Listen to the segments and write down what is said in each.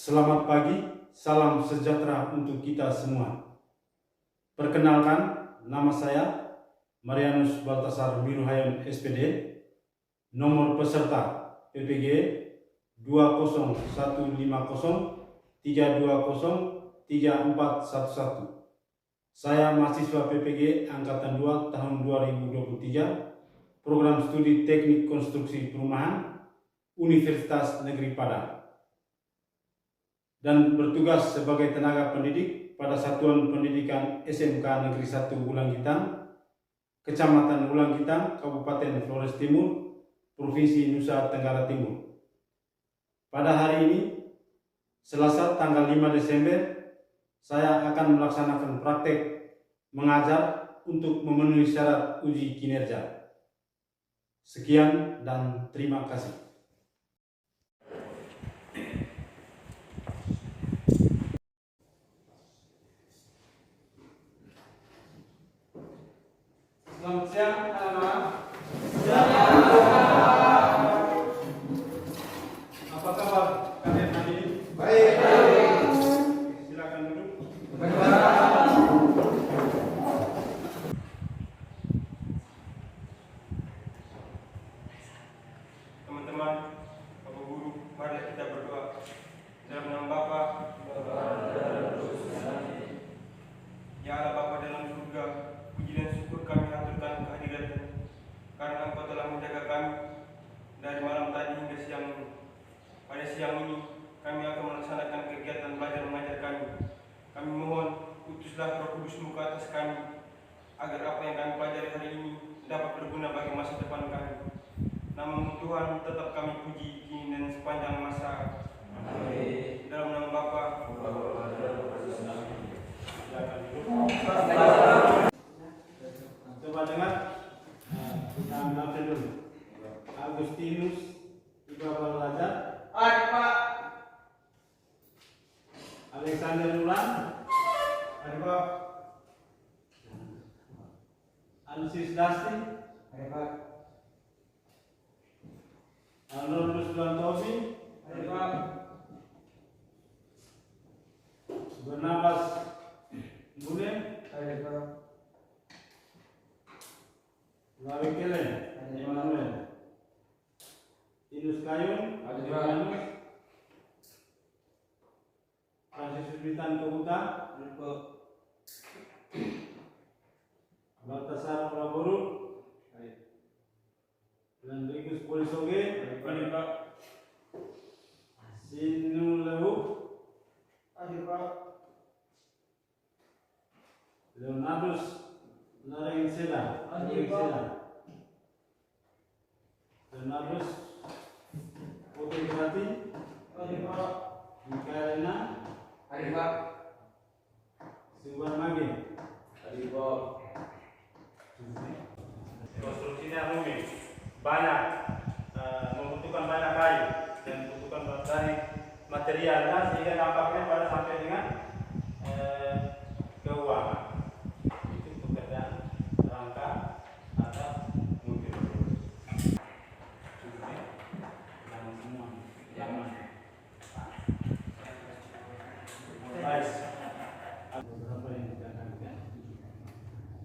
Selamat pagi, salam sejahtera untuk kita semua. Perkenalkan, nama saya Marianus Baltasar Miruhayon SPD, nomor peserta PPG 2015032034111. Saya mahasiswa PPG Angkatan 2 tahun 2023, Program Studi Teknik Konstruksi Perumahan, Universitas Negeri Padang, dan bertugas sebagai tenaga pendidik pada Satuan Pendidikan SMK Negeri 1 Wulanggitang, Kecamatan Wulanggitang, Kabupaten Flores Timur, Provinsi Nusa Tenggara Timur. Pada hari ini, Selasa tanggal 5 Desember, saya akan melaksanakan praktek mengajar untuk memenuhi syarat uji kinerja. Sekian dan terima kasih. Selamat siang, anak-anak. Apa kabar kalian hari ini? Baik. Silakan duduk. Teman-teman, Bapak Guru, mari kita berdoa. Dalam nama Bapa, Ya Allah Bapa dalam surga, puji dan syukur kami haturkan kehadiran karena Engkau telah menjaga kami dari malam tadi hingga siang ini. Pada siang ini kami akan melaksanakan kegiatan belajar mengajar kami. Kami mohon utuslah Roh Kudus-Mu ke atas kami agar apa yang kami pelajari hari ini dapat berguna bagi masa depan kami. Nama Tuhan tetap kami puji kini dan sepanjang masa. Amin. Dalam nama Bapa. Coba dengar. Kita ambil absen dulu. Agustinus Ibadah Belajar. Ada Pak. Alexander Nulan. Ada Pak. Ansis Dasti. Ada Pak. Nurdus Blantobi. Ada Pak. Bernabas Bune. Ada Pak. Lawi Kele. Emmanuel. Inus Kayun. Ada Pak. Yohanus. Francis Bitan Kebuta. Ada Pak. Baltasar Prabowo. Landrigus Polisoge. Ada Pak. Sinu Lewu. Ada Pak. Leonardus Nareng Seda. Ada Pak. Leonardus Putri Grati. Ada Pak. Mikaelina. Ada Pak. Subar Mage. Ada Pak. Konstruksinya rumit, banyak, membutuhkan banyak kayu dan membutuhkan dari materialnya sehingga dampaknya pada sampai dengan keuangan. Itu pekerjaan rangka atas mobil. Dan semua zaman. Baik. Beberapa yang kita akan lihat.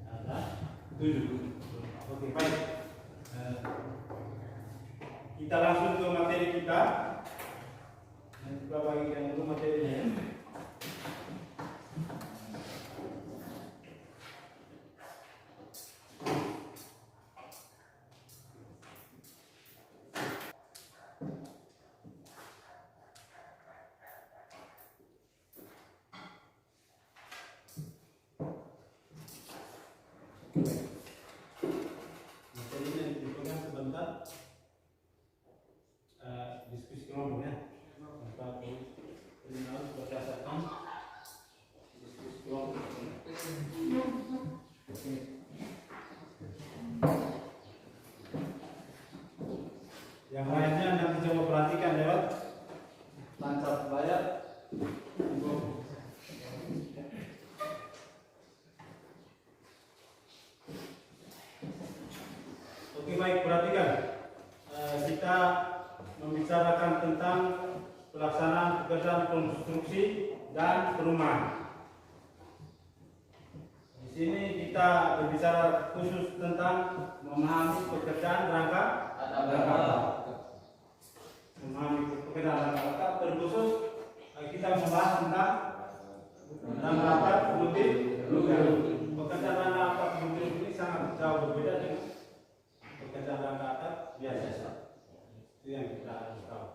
Ada 7. Oke, baik. Kita langsung ke materi kita. Dan kita bagikan dulu materinya. Materinya dipegang sebentar. Diskusi kelompok ya. Maka terminal berdasarkan diskusi kelompok. Yang lainnya nanti coba perhatikan lewat tancap layar. Oke, baik, perhatikan. Kita membicarakan tentang pelaksanaan pekerjaan konstruksi dan perumahan. Di sini kita berbicara khusus tentang memahami pekerjaan rangka atap. Memahami pekerjaan rangka atap, terkhusus kita membahas tentang rangka atap multi-roof. Pekerjaan rangka atap multi-roof ini sangat jauh berbeda dengan pekerjaan rangka atap biasa. Itu yang kita harus tahu.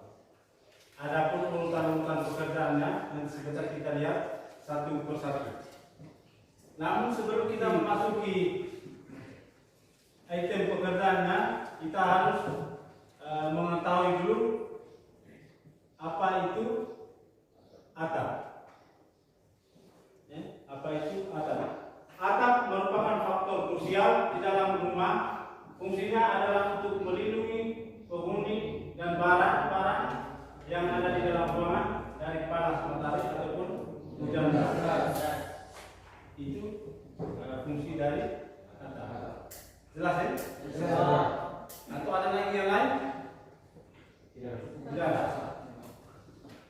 Adapun urutan-urutan pekerjaannya nanti sebentar kita lihat satu persatu. Namun sebelum kita memasuki item pekerjaannya, kita harus mengetahui dulu apa itu atap. Ya, apa itu atap? Atap merupakan faktor krusial di dalam rumah. Fungsinya adalah untuk melindungi penghuni dan barang-barang yang ada di dalam ruangan dari panas matahari ataupun hujan deras. Itu fungsi dari atap. Jelas ya? Jelas. Atau ada lagi yang lain? Tidak.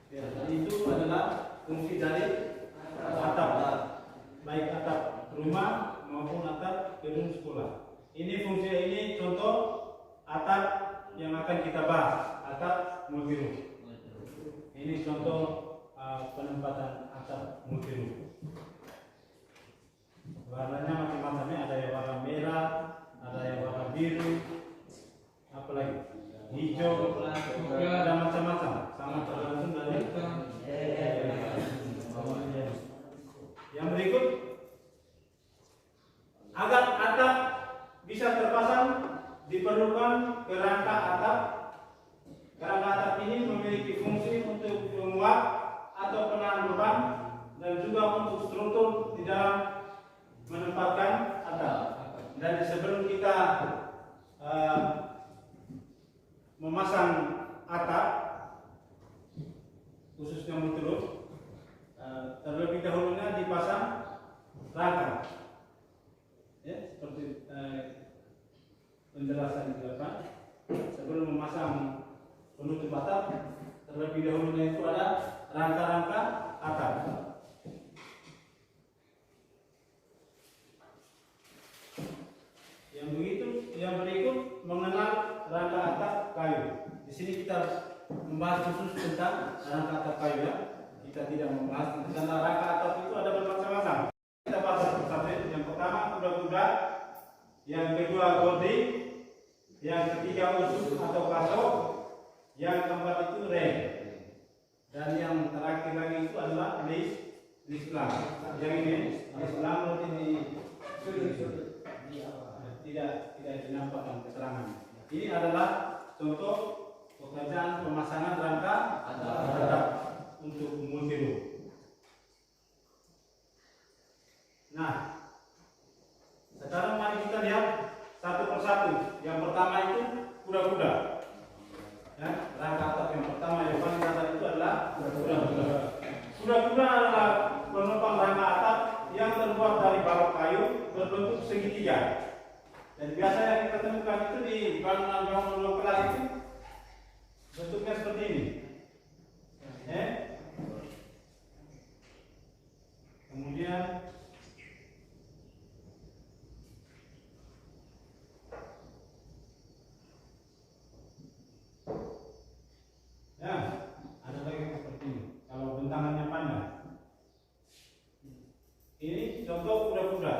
Ya, itu adalah fungsi dari atap, baik atap rumah maupun atap gedung sekolah. Ini fungsi ini contoh atap yang akan kita bahas, atap multi-roof. Ini contoh penempatan atap multi-roof. Warnanya macam-macamnya, ada yang warna merah, ada yang warna biru, apalagi hijau, ada macam-macam. Sangat tergantung dari yang berikut. Agar atap bisa terpasang diperlukan kerangka atap. Kerangka atap ini memiliki fungsi untuk menguat atau penahan beban dan juga untuk struktur di dalam menempatkan atap. Dan sebelum kita memasang atap khususnya multi-roof, terlebih dahulunya dipasang rangka. Ya, seperti penjelasan di depan. Sebelum memasang penutup atap, terlebih dahulunya itu ada rangka-rangka atap. Yang berikut mengenal rangka atap kayu. Di sini kita membahas khusus tentang rangka atap kayu ya. Kita tidak membahas karena rangka atap itu ada bermacam-macam. Kita bahas satu-satu. Yang pertama kuda-kuda, yang kedua gording, yang ketiga usus atau kasok, yang keempat itu rem, dan yang terakhir lagi itu adalah lislam. Yang ini lislam berarti tidak dinampakkan keterangan. Ini adalah contoh pekerjaan pemasangan rangka atap untuk multi-roof. Nah, sekarang mari kita lihat satu persatu. Yang pertama itu kuda-kuda. Ya, rangka atap yang pertama yang paling atas itu adalah kuda-kuda. Kuda-kuda adalah penopang rangka atap yang terbuat dari balok kayu berbentuk segitiga. Dan biasanya kita temukan itu di bangunan-bangunan lokal itu bentuknya seperti ini. Kemudian ya, ada lagi seperti ini. Kalau bentangannya panjang. Ini contoh kuda-kuda.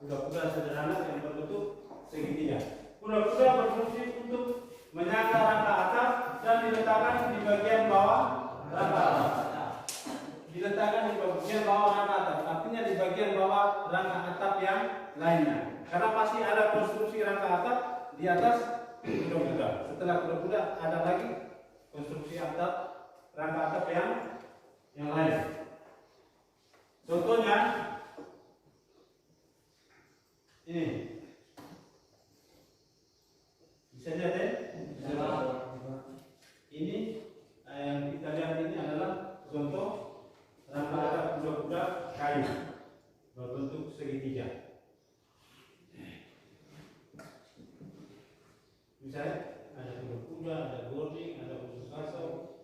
Kuda-kuda sederhana yang berbentuk segitiga. Kuda-kuda berfungsi untuk menyangga rangka atap dan diletakkan di bagian bawah rangka atap. Diletakkan di bagian bawah rangka atap, artinya di bagian bawah rangka atap yang lainnya. Karena pasti ada konstruksi rangka atap di atas kuda-kuda. Setelah kuda-kuda ada lagi konstruksi atap rangka atap yang lain. Contohnya ini. Bisa lihat ya? Ini yang kita lihat ini adalah contoh rangka atap kuda-kuda kayu berbentuk segitiga. Misalnya ada kuda-kuda, ada boarding, ada usus kasau,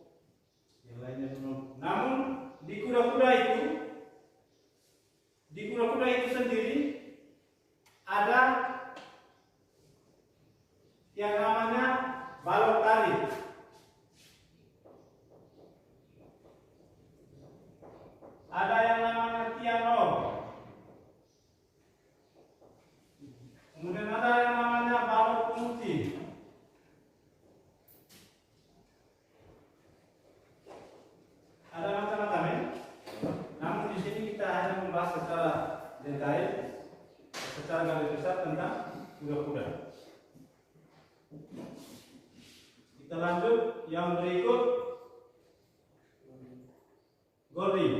kuda-kuda. Kita lanjut yang berikut, gording.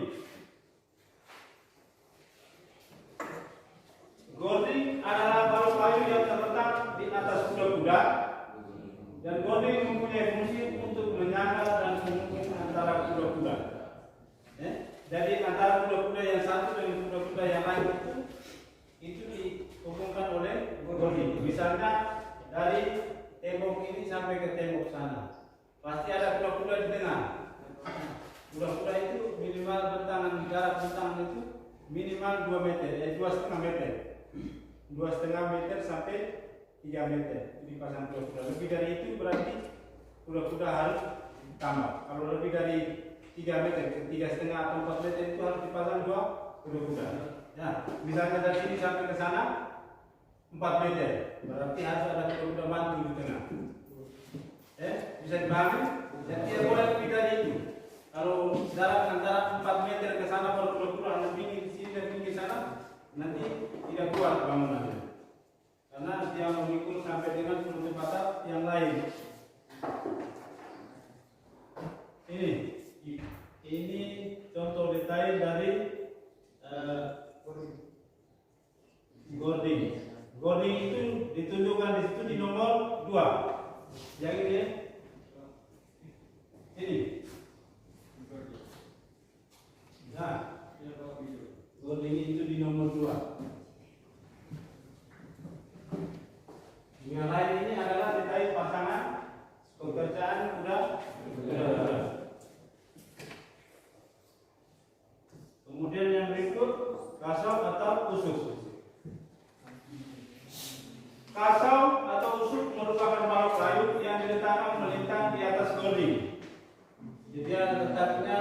Gording adalah balu kayu yang terletak di atas kuda-kuda, dan gording mempunyai fungsi untuk menyangga dan menghubungkan antara kuda-kuda. Jadi antara kuda-kuda yang satu dengan kuda-kuda yang lain itu dihubungkan oleh gording. Misalnya dari tembok ini sampai ke tembok sana, pasti ada kuda-kuda di tengah. Kuda-kuda itu minimal bentangan, jarak bentangan itu minimal 2 meter, 2,5 meter. 2,5 meter sampai 3 meter itu dipasang kuda-kuda. Lebih dari itu berarti kuda-kuda harus tambah. Kalau lebih dari 3 meter, 3,5 atau 4 meter itu harus dipasang 2 kuda-kuda. Ya, misalnya dari sini sampai ke sana 4 meter, berarti harus ada kuda-kuda bantu di tengah. Bisa dipahami? Dan tidak boleh lebih dari itu. Kalau jarak antara 4 meter ke sana baru kuda-kuda lebih di sini dan di sana, nanti tidak kuat bangunannya. Karena dia memikul sampai dengan penutup atap yang lain. Ini contoh detail dari gording. Gording itu ditunjukkan di situ di nomor 2. Yang ini, ini. Nah, gording itu di nomor 2. Yang lain ini adalah detail pasangan pekerjaan kuda. Kemudian yang berikut, kasau atau usuk. Kasau atau usuk merupakan balu kayu yang diletakkan melintang di atas gording. Jadi dia letaknya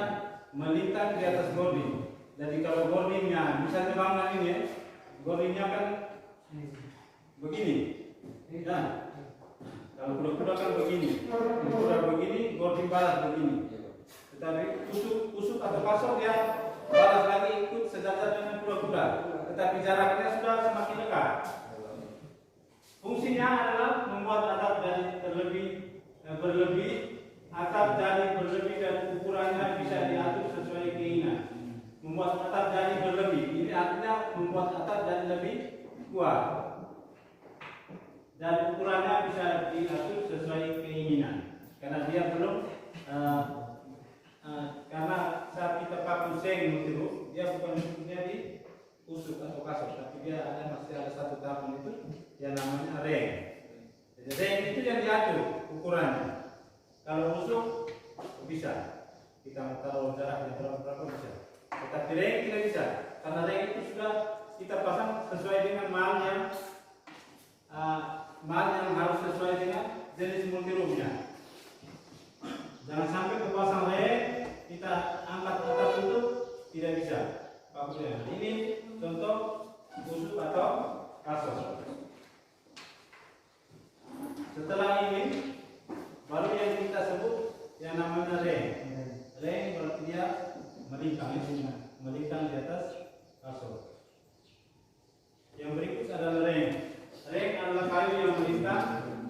melintang di atas gording. Jadi kalau gordingnya, misalnya bangunan ini ya, gordingnya kan begini. Nah, kalau kuda-kuda kan begini, kuda begini, gording balas begini. Tetapi usuk atau kasau dia balas lagi ikut sejajar dengan kuda-kuda, tetapi jaraknya sudah semakin dekat. Fungsinya adalah membuat atap jadi berlebih, atap jadi berlebih dan ukurannya bisa diatur sesuai keinginan. Membuat atap jadi berlebih, ini artinya membuat atap jadi lebih kuat. Dan ukurannya bisa diatur sesuai keinginan. Karena dia belum karena saat kita pakai seng itu dia bukan di usuk atau kasut, tapi dia masih ada satu tahapan itu yang namanya reng. Jadi reng itu yang diatur ukurannya. Kalau usuk bisa kita mau taruh jaraknya berapa bisa, tetapi reng tidak bisa karena reng itu sudah kita pasang sesuai dengan mal yang harus sesuai dengan jenis multirumnya. Jangan sampai kepasang reng kita angkat atap itu tidak bisa. Ini contoh usuk atau kasut. Setelah ini baru yang kita sebut yang namanya reng. Reng berarti dia melintang di atas kasut. Yang berikut adalah reng. Reng adalah kayu yang melintang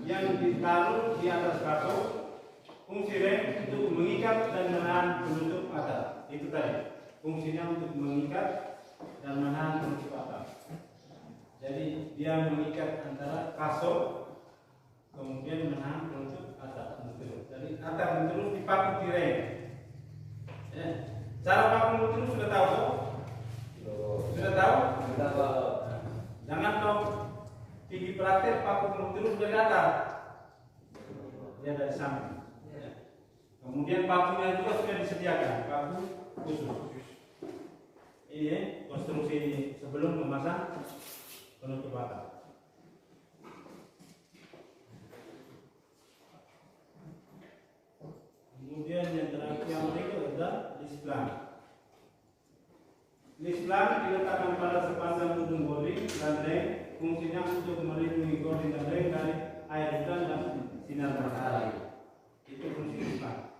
yang ditaruh di atas kasut. Fungsi reng untuk mengikat dan menahan penutup atap. Itu tadi. Fungsinya untuk mengikat dan menahan penutup atap. Jadi dia mengikat antara kasut kemudian menahan penutup atap. Jadi atap terus dipaku di reng. Ya. Cara paku terus sudah tahu? Sudah tahu? Sudah tahu. Jangan dong tinggi praktek paku terus dari atas. Dia dari samping. Kemudian pakunya juga sudah disediakan, paku khusus. Ini konstruksi sebelum memasang penutup atap. Kemudian yang terakhir yang berikut adalah lislam. Lislam diletakkan pada sepanjang ujung gording dan reng. Fungsinya untuk melindungi gording dan reng dari air hujan dan sinar matahari. Itu fungsi lislam.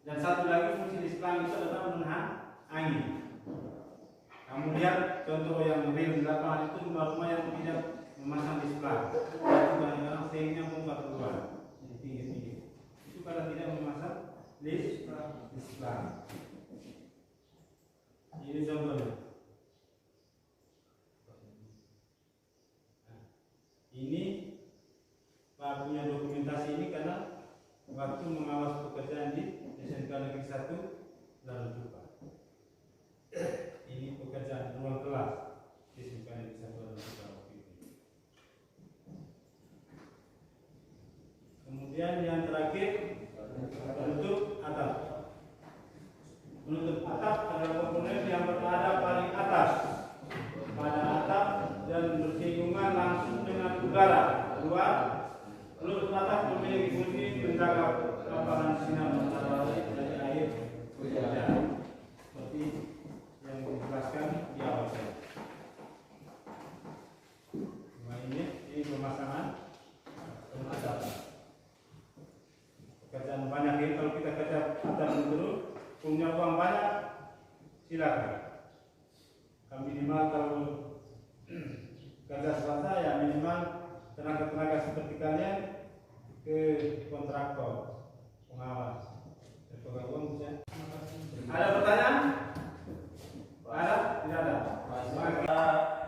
Dan satu lagi fungsi lislam itu adalah menahan angin. Kamu lihat contoh yang real di lapangan itu rumah-rumah yang tidak memasang display. Itu kadang-kadang stengnya pun 40-an, jadi tinggi-tinggi. Itu kalau tidak memasang display. Ini contohnya. Ini Pak punya dokumentasi ini karena waktu mengawas pekerjaan di SMK Negeri 1 lalu lupa. Ini pekerjaan ruang kelas di SMK Negeri 1 lalu lupa. Kemudian yang terakhir penutup atap. Penutup atap adalah komponen yang berada paling atas pada atap dan bersinggungan langsung dengan udara luar. Penutup atap memiliki fungsi menjaga paparan sinar matahari dari air hujan, seperti yang dijelaskan di awal. Nah, ini pemasangan atap. Pekerjaan banyak ini kalau kita kerja atap dulu punya uang banyak, silakan. Kami minimal kalau kerja swasta ya minimal tenaga-tenaga seperti kalian ke kontraktor pengawas. Ada pertanyaan? Ada? Tidak ada. Kita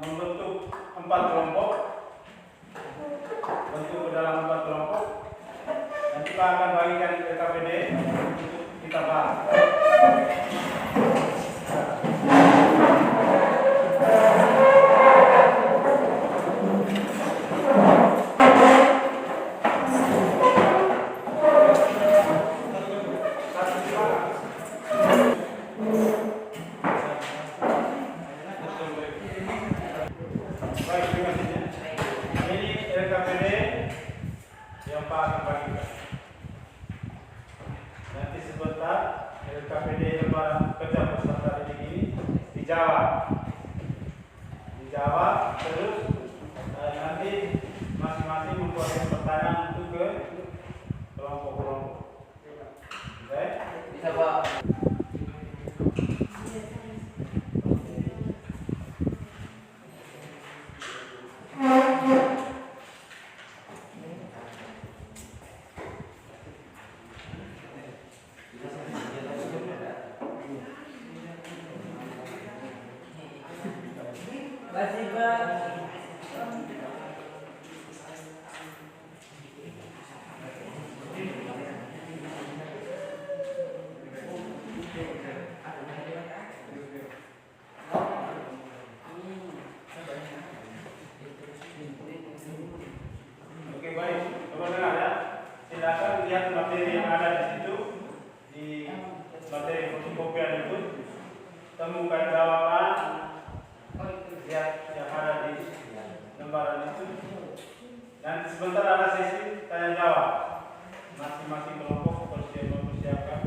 membentuk 4 kelompok. Bentuk dalam 4 kelompok. Nanti Pak akan bagikan ke KPD untuk kita bahas. Baik, terima kasih. Ini LKPD yang Pak akan bagikan. Nanti sebentar LKPD yang kerja peserta didik ini dijawab, terus nanti masing-masing membuat pertanyaan untuk ke kelompok-kelompok. Baik? Bisa Pak. Masih Pak. Oke, baik. Coba dengar ya. Silakan lihat materi yang ada di situ, di materi fotokopian itu. Temukan jawaban yang ada di lembaran itu. Dan sebentar ada sesi tanya jawab. Masing-masing kelompok mempersiapkan.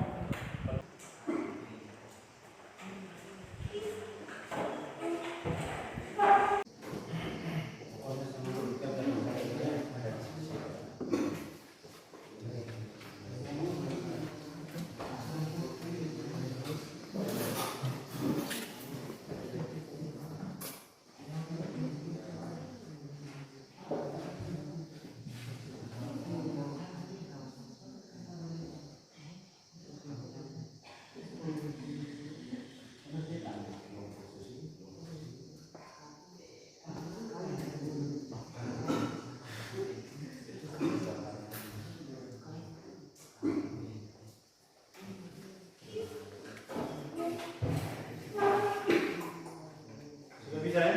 Sudah bisa ya?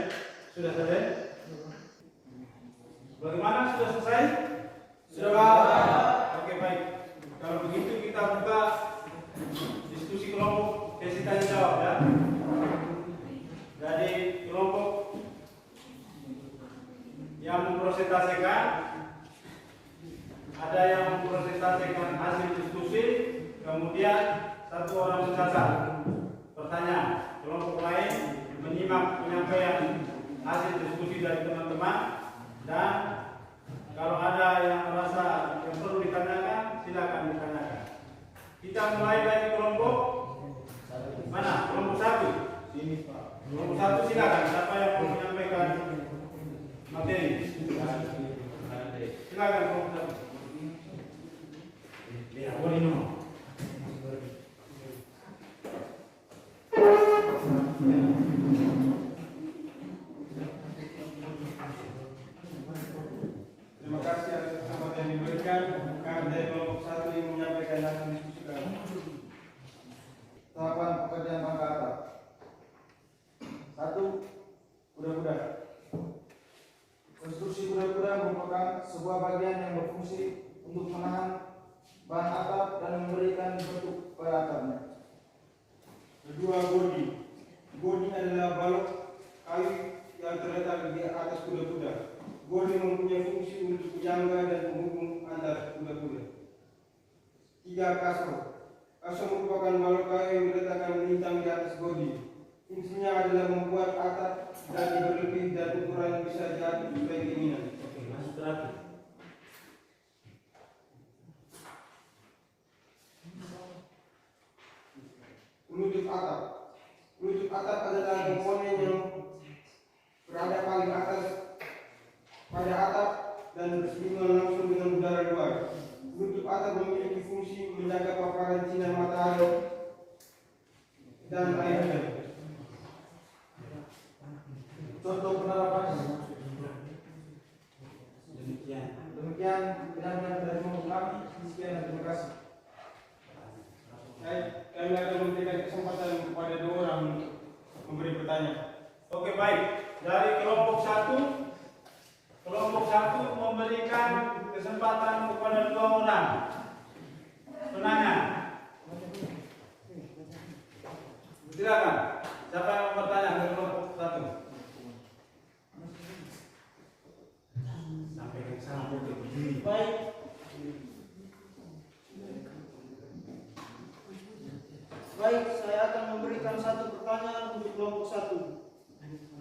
Sudah selesai? Bagaimana? Sudah selesai? Sudah Pak? Oke, baik. Kalau begitu kita buka diskusi kelompok sesi tanya jawab ya. Dari kelompok yang mempresentasikan, ada yang mempresentasikan hasil diskusi, kemudian satu orang mencatat pertanyaan. Kelompok lain menyimak penyampaian hasil diskusi dari teman-teman, dan kalau ada yang merasa yang perlu ditanyakan, silakan ditanyakan. Kita mulai dari kelompok mana? Kelompok 1. Sini Pak. Kelompok 1 silakan. Siapa yang mau menyampaikan materi? materi. Silakan kelompok satu. Ya, boleh nomor. Terima kasih atas kesempatan yang diberikan. Kami dari kelompok satu yang menyampaikan hasil diskusi kami. Tahapan pekerjaan bangka atap. 1. Kuda-kuda. Konstruksi kuda-kuda merupakan sebuah bagian yang berfungsi untuk menahan bahan atap dan memberikan bentuk pada atapnya. Kedua, godi. Godi adalah balok kayu yang terletak di atas kuda-kuda. Godi mempunyai fungsi untuk penyangga dan penghubung antar kuda-kuda. 3. Kasur. Kasur merupakan balok kayu yang diletakkan melintang di atas godi. Fungsinya adalah membuat atap jadi berlebih dan ukuran bisa diatur sesuai keinginan. Oke, masuk terakhir. Penutup atap. Penutup atap adalah komponen yang berada paling atas pada atap dan bersinggungan langsung dengan udara luar. Penutup atap memiliki fungsi menjaga paparan sinar matahari dan air hujan. Contoh penerapannya. Demikian. Demikian benar-benar dari kelompok kami. Sekian dan terima kasih. Baik, kami akan memberikan kesempatan kepada 2 orang untuk memberi pertanyaan. Oke, baik. Dari kelompok satu memberikan kesempatan kepada 2 orang penanya. Silakan. Siapa yang mau bertanya dari kelompok satu? Sampai ke sana boleh berdiri. Baik. Baik, saya akan memberikan satu pertanyaan untuk kelompok 1.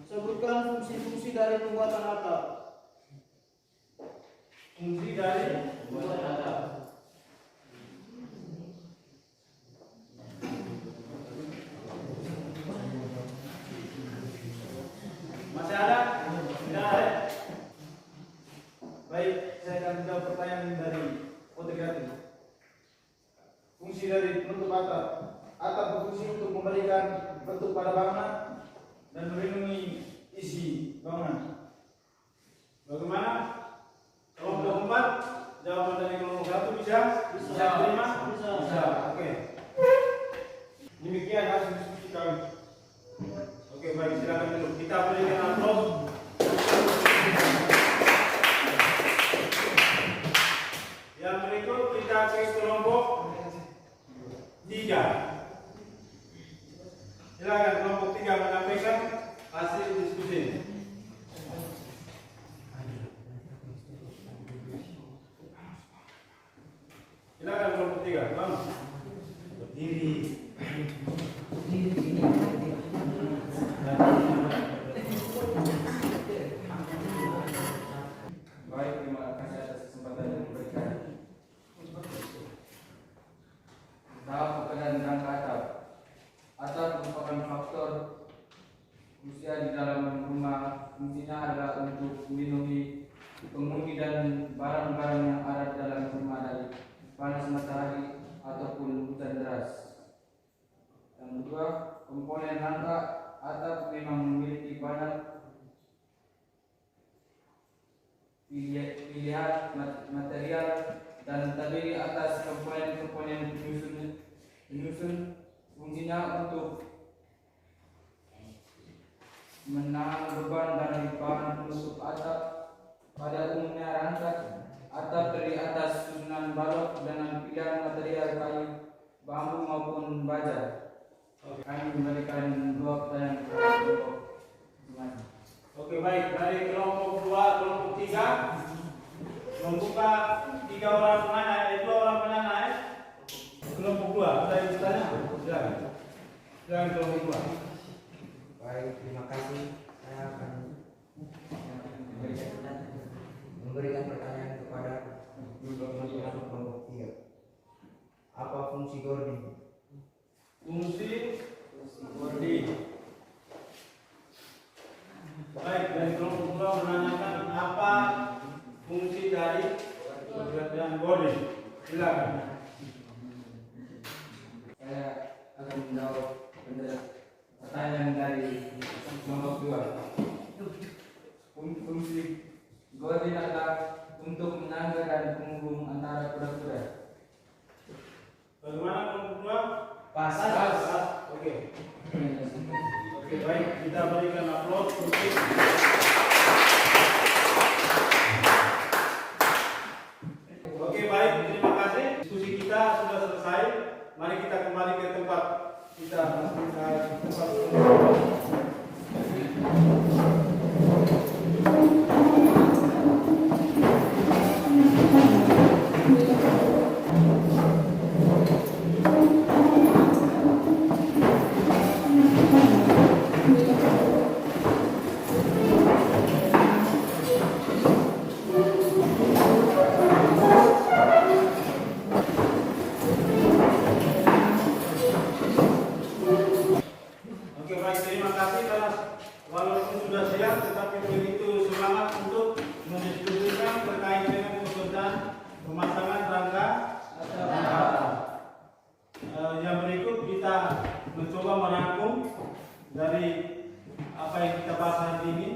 Sebutkan fungsi-fungsi dari pembuatan atap. Fungsi dari Pembuatan atap. masih ada? Tidak ada. Baik, saya akan menjawab pertanyaan dari fotografi. Fungsi dari penutup atap. Atap berfungsi untuk memberikan bentuk pada bangunan dan melindungi isi bangunan. Bagaimana? Kelompok 4 jawaban dari kelompok 1 bisa? Bisa. Terima? Bisa. Oke. Demikian hasil diskusi kami. Oke, baik, silakan dulu. Kita berikan aplaus. Yang berikut kita ke kelompok 3. Silakan kelompok 3 menyampaikan hasil diskusi. Silakan kelompok 3, Bang. Berdiri. Baik, terima kasih atas kesempatan yang diberikan. Tahap pekerjaan rangka atap. Atap merupakan faktor usia di dalam rumah. Fungsinya adalah untuk melindungi penghuni dan barang-barang yang ada di dalam rumah dari panas matahari ataupun hujan deras. Yang kedua, komponen rangka atap memang memiliki banyak pilihan material dan terdiri atas komponen-komponen penyusun. Fungsinya untuk menahan beban dari bahan penutup atap. Pada umumnya rangka atap terdiri atas susunan balok dengan pilihan material kayu, bambu maupun baja. Kami memberikan 2 pertanyaan kepada kelompok masing-masing. Oke, baik, dari kelompok 2, kelompok 3 membuka 3 orang penanya, 2 orang penanya. Kelompok 2, ada yang bertanya? Silakan. Silakan kelompok 2. Baik, terima kasih. Saya akan memberikan pertanyaan kepada kelompok 3. Apa fungsi gording? Fungsi gording. Baik, dari kelompok 2 menanyakan apa menjawab pertanyaan dari nomor 2. Fungsi Godin adalah untuk menangga dan penghubung antara kuda-kuda. Bagaimana nomor 2? Pas. Oke. Oke, baik, kita berikan aplaus untuk Oke, baik, terima kasih. Diskusi kita sudah selesai. Mari kita kembali ke tempat kita Oke, baik, terima kasih karena walaupun sudah siap tetapi begitu semangat untuk mendiskusikan terkait dengan pekerjaan pemasangan rangka. Yang berikut kita mencoba merangkum dari apa yang kita bahas hari ini.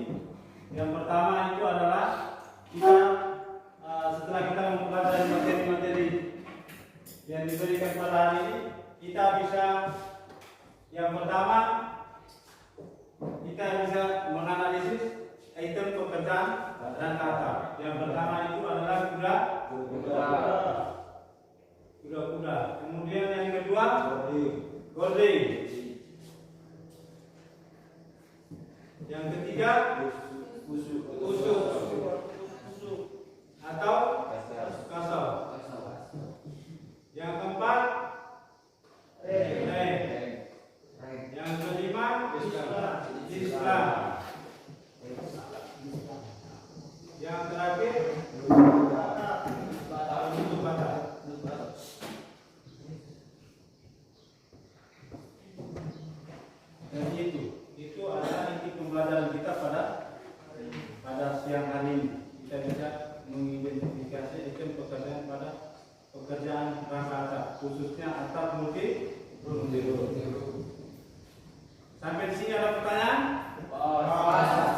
Yang pertama itu adalah kita setelah kita mempelajari materi-materi yang diberikan pada hari ini, kita bisa yang pertama kita bisa menganalisis item pekerjaan dan kata. Yang pertama itu adalah kuda-kuda. Kemudian yang kedua gording. Yang ketiga usuk atau kasau. Yang keempat reng. Yang kelima islam. Yang terakhir untuk batas. Dan itu adalah inti pembelajaran kita pada siang hari ini. Kita bisa mengidentifikasi item pekerjaan pada pekerjaan rangka atap, khususnya atap multi. Sampai di sini ada pertanyaan?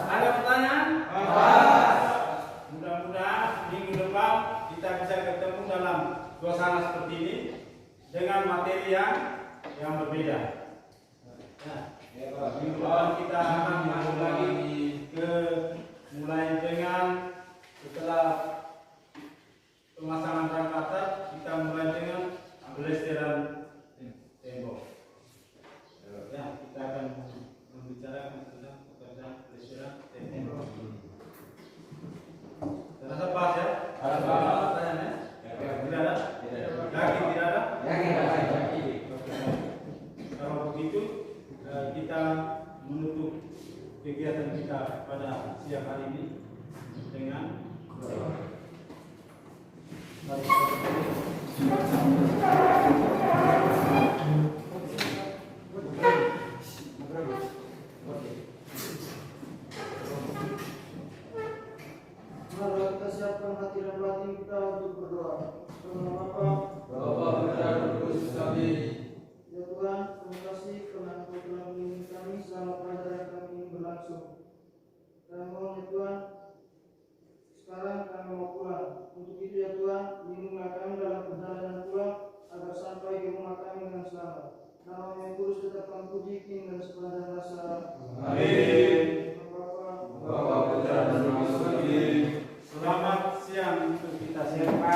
Ada pertanyaan? Mudah-mudahan minggu depan kita bisa ketemu dalam suasana seperti ini dengan materi yang berbeda. Nah, minggu depan kita akan masuk lagi ke mulai dengan setelah pemasangan rangka atap, kita mulai dengan pelesteran tembok. Ya, kita akan membicarakan tentang pekerjaan pelesteran tembok. Terasa pas ya? Ada pertanyaannya? Tidak ada? Yakin tidak ada? Yakin. Kalau begitu kita menutup kegiatan kita pada siang hari ini dengan Mari kita siapkan hati dan batin kita untuk berdoa. Bapa berdoa kami. Ya Tuhan, terima kasih karena Engkau telah melindungi kami selama pelajaran kami ini berlangsung. Dan mohon ya Tuhan, sekarang kami mau pulang. Untuk itu ya Tuhan, lindungilah kami dalam perjalanan pulang agar sampai ke rumah kami dengan selamat. Nama yang kudus tetap kami puji kini dan sepanjang masa. Amin. Bapa, Putra dan Roh Kudus. Selamat siang untuk kita siapa?